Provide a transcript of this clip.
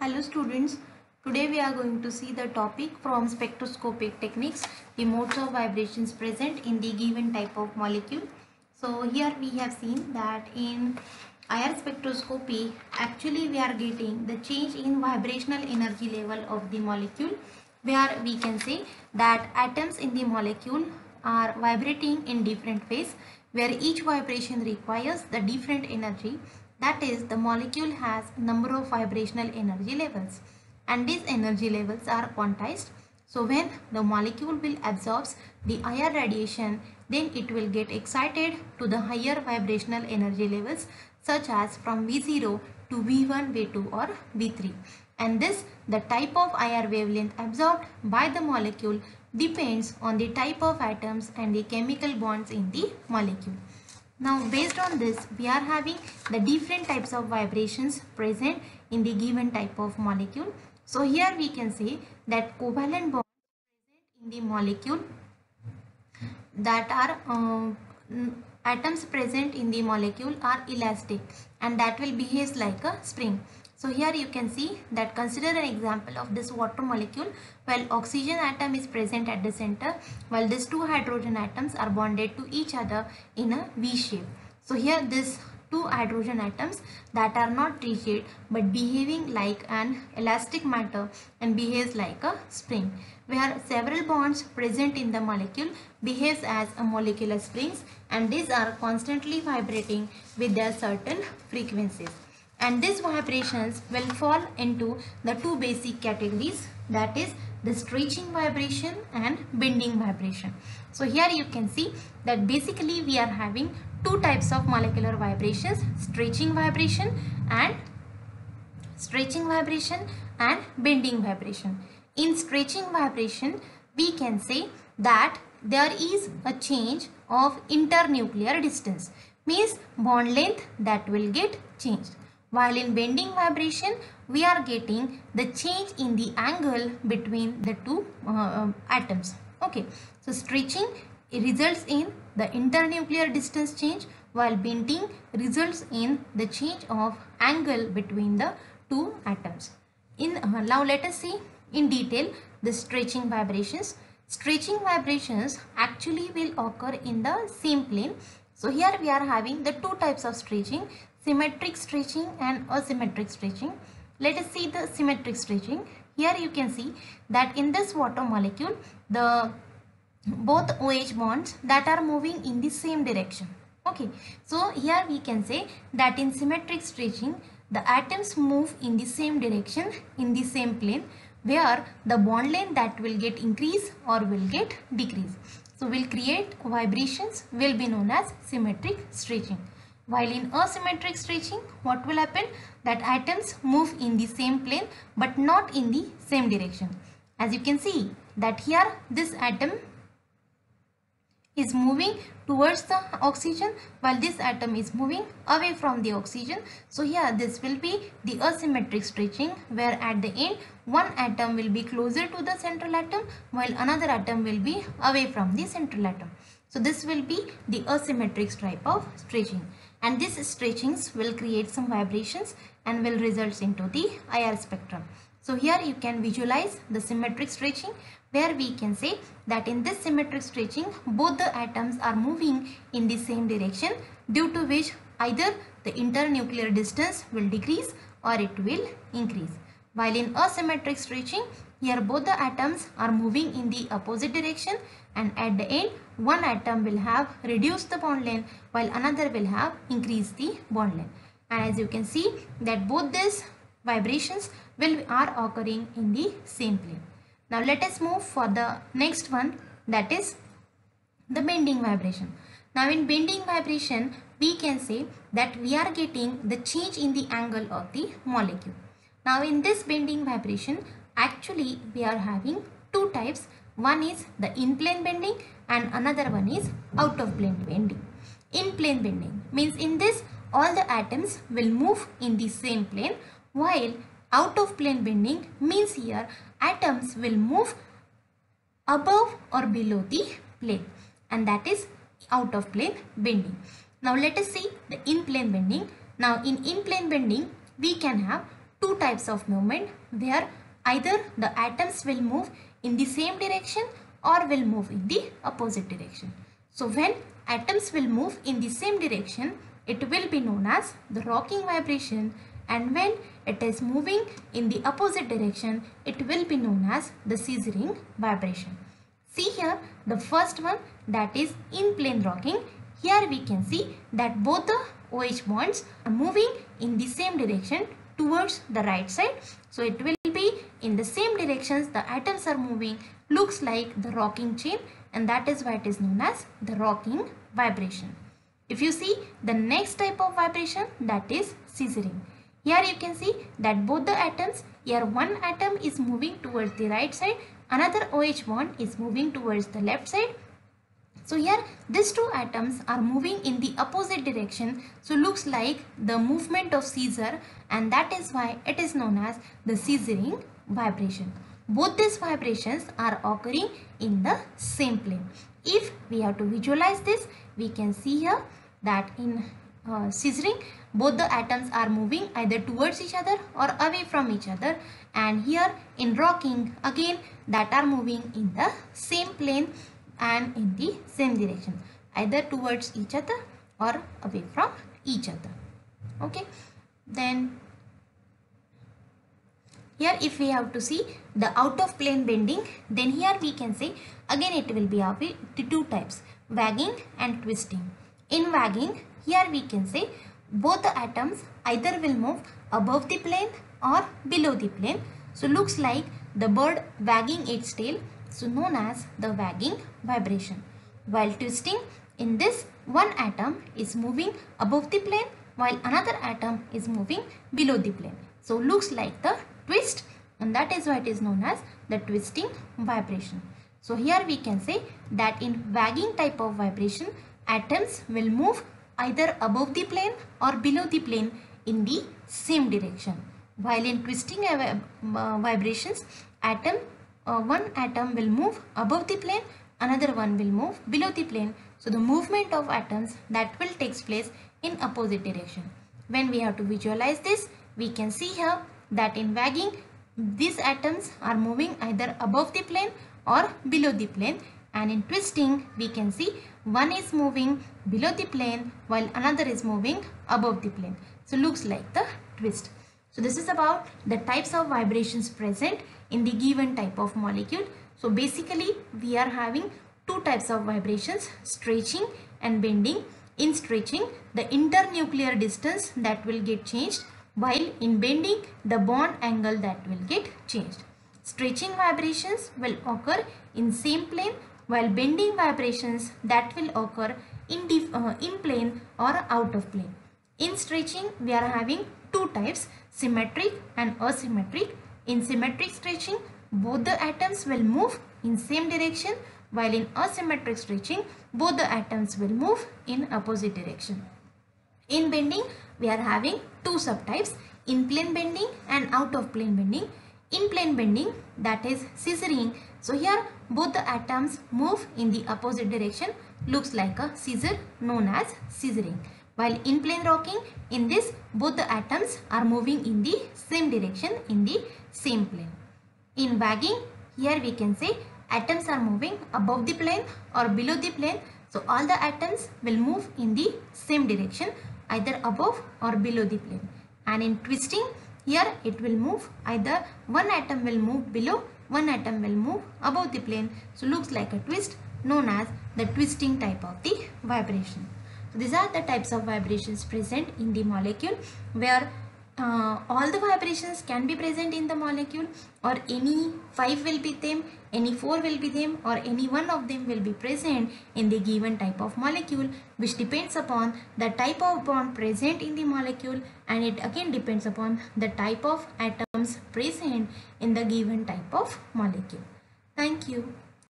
Hello students, today we are going to see the topic from spectroscopic techniques, the modes of vibrations present in the given type of molecule. So here we have seen that in IR spectroscopy, actually we are getting the change in vibrational energy level of the molecule, where we can say that atoms in the molecule are vibrating in different ways, where each vibration requires the different energy. That is, the molecule has number of vibrational energy levels, and these energy levels are quantized. So when the molecule will absorb the IR radiation, then it will get excited to the higher vibrational energy levels, such as from V0 to V1, V2 or V3. And this, the type of IR wavelength absorbed by the molecule, depends on the type of atoms and the chemical bonds in the molecule. Now based on this, we are having the different types of vibrations present in the given type of molecule. So here we can say that covalent bonds present in the molecule, that are atoms present in the molecule are elastic, and that will behave like a spring. So here you can see that, consider an example of this water molecule. While oxygen atom is present at the center, while these two hydrogen atoms are bonded to each other in a V shape. So here these two hydrogen atoms that are not rigid but behaving like an elastic matter and behaves like a spring, where several bonds present in the molecule behaves as a molecular springs, and these are constantly vibrating with their certain frequencies. And these vibrations will fall into the two basic categories, that is the stretching vibration and bending vibration. So here you can see that basically we are having two types of molecular vibrations, stretching vibration and bending vibration. In stretching vibration, we can say that there is a change of internuclear distance, means bond length that will get changed. While in bending vibration, we are getting the change in the angle between the two atoms. Okay, so stretching results in the internuclear distance change, while bending results in the change of angle between the two atoms. Now let us see in detail the stretching vibrations. Stretching vibrations actually will occur in the same plane. So here we are having the two types of stretching, symmetric stretching and asymmetric stretching. Let us see the symmetric stretching. Here you can see that in this water molecule, the both OH bonds that are moving in the same direction. Okay, so here we can say that in symmetric stretching, the atoms move in the same direction in the same plane, where the bond length that will get increase or will get decrease. So will create vibrations will be known as symmetric stretching. While in asymmetric stretching, what will happen? That atoms move in the same plane but not in the same direction. As you can see that here this atom is moving towards the oxygen, while this atom is moving away from the oxygen. So here this will be the asymmetric stretching, where at the end one atom will be closer to the central atom while another atom will be away from the central atom. So this will be the asymmetric type of stretching, and these stretchings will create some vibrations and will result into the IR spectrum. So here you can visualize the symmetric stretching, where we can say that in this symmetric stretching, both the atoms are moving in the same direction, due to which either the internuclear distance will decrease or it will increase. While in asymmetric stretching, here both the atoms are moving in the opposite direction, and at the end one atom will have reduced the bond length while another will have increased the bond length. And as you can see that both these vibrations are occurring in the same plane. Now let us move for the next one, that is the bending vibration. Now in bending vibration, we can say that we are getting the change in the angle of the molecule. Now in this bending vibration, actually we are having two types. One is the in-plane bending and another one is out-of-plane bending. In-plane bending means in this all the atoms will move in the same plane, while out-of-plane bending means here atoms will move above or below the plane, and that is out-of-plane bending. Now let us see the in-plane bending. Now in in-plane bending, we can have two types of movement where either the atoms will move in the same direction or will move in the opposite direction. So when atoms will move in the same direction, it will be known as the rocking vibration, and when it is moving in the opposite direction, it will be known as the scissoring vibration. See here the first one, that is in plane rocking. Here we can see that both the OH bonds are moving in the same direction towards the right side. So it will be in the same directions the atoms are moving, looks like the rocking chain, and that is why it is known as the rocking vibration. If you see the next type of vibration, that is scissoring. Here you can see that both the atoms, here one atom is moving towards the right side, another OH bond is moving towards the left side. So here these two atoms are moving in the opposite direction, so looks like the movement of scissor, and that is why it is known as the scissoring vibration. Both these vibrations are occurring in the same plane. If we have to visualize this, we can see here that in scissoring, both the atoms are moving either towards each other or away from each other, and here in rocking again that are moving in the same plane and in the same direction, either towards each other or away from each other. Okay, then here if we have to see the out of plane bending, then here we can say again it will be of the two types, wagging and twisting. In wagging, here we can say both the atoms either will move above the plane or below the plane. So looks like the bird wagging its tail, so known as the wagging vibration. While twisting, in this one atom is moving above the plane while another atom is moving below the plane. So looks like the twist, and that is why it is known as the twisting vibration. So here we can say that in wagging type of vibration, atoms will move either above the plane or below the plane in the same direction. While in twisting vibrations, one atom will move above the plane, another one will move below the plane. So the movement of atoms that will take place in opposite direction. When we have to visualize this, we can see here that in wagging, these atoms are moving either above the plane or below the plane, and in twisting we can see one is moving below the plane while another is moving above the plane. So looks like the twist. So this is about the types of vibrations present in the given type of molecule. So basically we are having two types of vibrations, stretching and bending. In stretching, the internuclear distance that will get changed, while in bending the bond angle that will get changed. Stretching vibrations will occur in same plane, while bending vibrations that will occur in plane or out of plane. In stretching we are having two types, symmetric and asymmetric. In symmetric stretching, both the atoms will move in same direction, while in asymmetric stretching both the atoms will move in opposite direction. In bending we are having two subtypes, in plane bending and out of plane bending. In plane bending, that is scissoring, so here both the atoms move in the opposite direction, looks like a scissor, known as scissoring. While in plane rocking, in this both the atoms are moving in the same direction in the same plane. In wagging, here we can say atoms are moving above the plane or below the plane, so all the atoms will move in the same direction, either above or below the plane. And in twisting, here it will move either one atom will move below, one atom will move above the plane, so looks like a twist, known as the twisting type of the vibration. So these are the types of vibrations present in the molecule, where all the vibrations can be present in the molecule, or any 5 will be them, any 4 will be them, or any one of them will be present in the given type of molecule, which depends upon the type of bond present in the molecule, and it again depends upon the type of atoms present in the given type of molecule. Thank you.